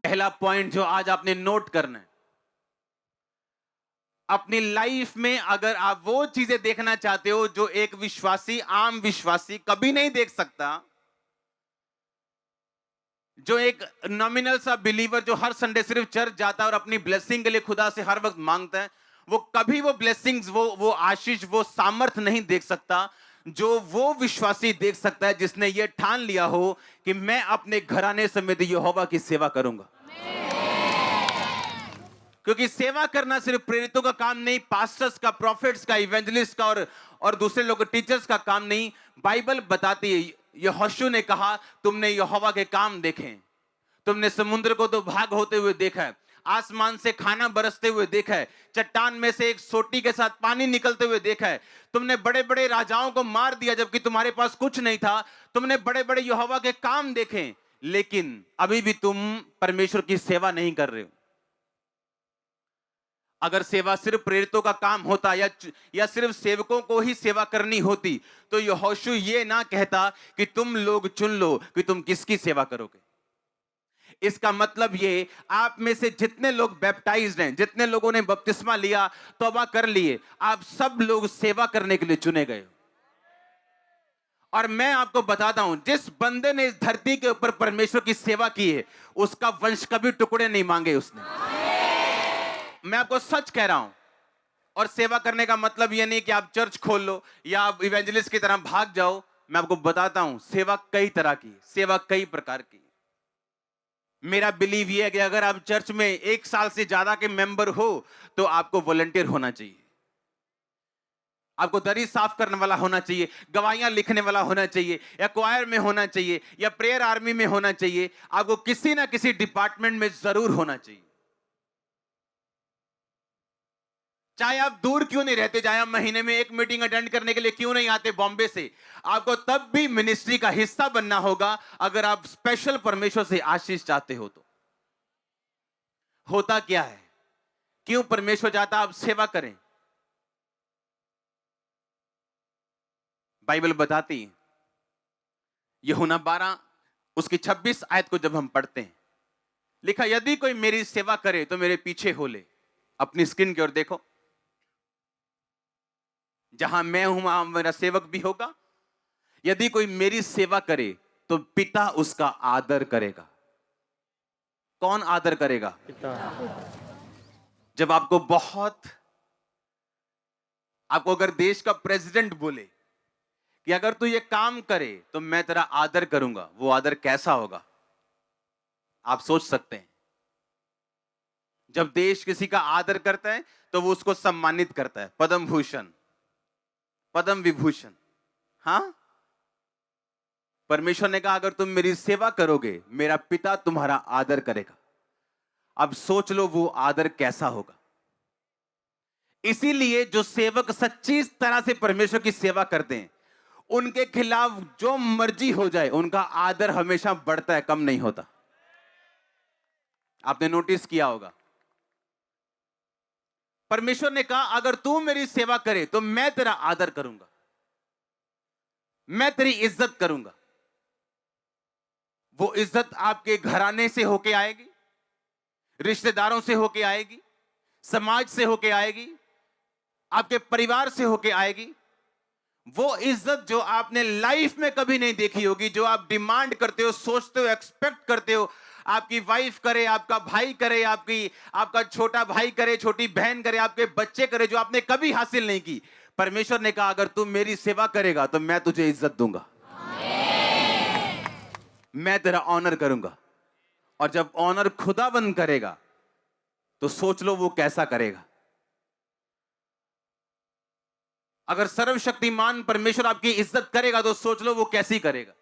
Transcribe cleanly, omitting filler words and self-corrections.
पहला पॉइंट जो आज आपने नोट करना है, अपनी लाइफ में अगर आप वो चीजें देखना चाहते हो जो एक विश्वासी, आम विश्वासी कभी नहीं देख सकता, जो एक नॉमिनल सा बिलीवर जो हर संडे सिर्फ चर्च जाता है और अपनी ब्लेसिंग के लिए खुदा से हर वक्त मांगता है, वो कभी वो ब्लेसिंग्स, वो आशीष, वो सामर्थ नहीं देख सकता जो वो विश्वासी देख सकता है जिसने ये ठान लिया हो कि मैं अपने घराने समेत यहोवा की सेवा करूंगा। क्योंकि सेवा करना सिर्फ प्रेरितों का काम नहीं, पास्टर्स का, प्रॉफिट्स का, इवेंजलिस्ट का और दूसरे लोग टीचर्स का काम नहीं। बाइबल बताती है, यहोशू ने कहा तुमने यहोवा के काम देखे, तुमने समुद्र को दो भाग होते हुए देखा है, आसमान से खाना बरसते हुए देखा है, चट्टान में से एक सोटी के साथ पानी निकलते हुए देखा है, तुमने बड़े बड़े राजाओं को मार दिया जबकि तुम्हारे पास कुछ नहीं था, तुमने बड़े बड़े यहोवा के काम देखे, लेकिन अभी भी तुम परमेश्वर की सेवा नहीं कर रहे हो। अगर सेवा सिर्फ प्रेरितों का काम होता या सिर्फ सेवकों को ही सेवा करनी होती तो यहोशू ये ना कहता कि तुम लोग चुन लो कि तुम किसकी सेवा करोगे। इसका मतलब ये, आप में से जितने लोग बैप्टाइज्ड हैं, जितने लोगों ने बपतिस्मा लिया, तौबा कर लिए, आप सब लोग सेवा करने के लिए चुने गए। और मैं आपको बताता हूं, जिस बंदे ने इस धरती के ऊपर परमेश्वर की सेवा की है उसका वंश कभी टुकड़े नहीं मांगे उसने। मैं आपको सच कह रहा हूं। और सेवा करने का मतलब यह नहीं कि आप चर्च खोल लो या आप इवेंजलिस्ट की तरह भाग जाओ। मैं आपको बताता हूं, सेवा कई तरह की, सेवा कई प्रकार की। मेरा बिलीव यह है कि अगर आप चर्च में 1 साल से ज्यादा के मेंबर हो तो आपको वॉलंटियर होना चाहिए, आपको दरी साफ करने वाला होना चाहिए, गवाहियां लिखने वाला होना चाहिए, या क्वायर में होना चाहिए, या प्रेयर आर्मी में होना चाहिए। आपको किसी ना किसी डिपार्टमेंट में जरूर होना चाहिए। चाहे आप दूर क्यों नहीं रहते, चाहे आप महीने में 1 मीटिंग अटेंड करने के लिए क्यों नहीं आते बॉम्बे से, आपको तब भी मिनिस्ट्री का हिस्सा बनना होगा अगर आप स्पेशल परमेश्वर से आशीष चाहते हो तो। होता क्या है, क्यों परमेश्वर चाहता आप सेवा करें? बाइबल बताती है, यूहन्ना 12 उसकी 26 आयत को जब हम पढ़ते हैं, लिखा, यदि कोई मेरी सेवा करे तो मेरे पीछे हो ले। अपनी स्क्रीन की ओर देखो, जहां मैं हूं वहां मेरा सेवक भी होगा। यदि कोई मेरी सेवा करे तो पिता उसका आदर करेगा। कौन आदर करेगा? पिता। जब आपको अगर देश का प्रेसिडेंट बोले कि अगर तू ये काम करे तो मैं तेरा आदर करूंगा, वो आदर कैसा होगा आप सोच सकते हैं। जब देश किसी का आदर करता है तो वो उसको सम्मानित करता है, पद्म भूषण, पद्म विभूषण। हां, परमेश्वर ने कहा अगर तुम मेरी सेवा करोगे मेरा पिता तुम्हारा आदर करेगा। अब सोच लो वो आदर कैसा होगा। इसीलिए जो सेवक सच्ची तरह से परमेश्वर की सेवा करते हैं उनके खिलाफ जो मर्जी हो जाए उनका आदर हमेशा बढ़ता है, कम नहीं होता। आपने नोटिस किया होगा। परमेश्वर ने कहा अगर तू मेरी सेवा करे तो मैं तेरा आदर करूंगा, मैं तेरी इज्जत करूंगा। वो इज्जत आपके घराने से होके आएगी, रिश्तेदारों से होके आएगी, समाज से होके आएगी, आपके परिवार से होके आएगी। वो इज्जत जो आपने लाइफ में कभी नहीं देखी होगी, जो आप डिमांड करते हो, सोचते हो, एक्सपेक्ट करते हो, आपकी वाइफ करे, आपका भाई करे, आपका छोटा भाई करे, छोटी बहन करे, आपके बच्चे करे, जो आपने कभी हासिल नहीं की। परमेश्वर ने कहा अगर तू मेरी सेवा करेगा तो मैं तुझे इज्जत दूंगा, मैं तेरा ऑनर करूंगा। और जब ऑनर खुदाबंद करेगा तो सोच लो वो कैसा करेगा। अगर सर्वशक्तिमान परमेश्वर आपकी इज्जत करेगा तो सोच लो वो कैसी करेगा।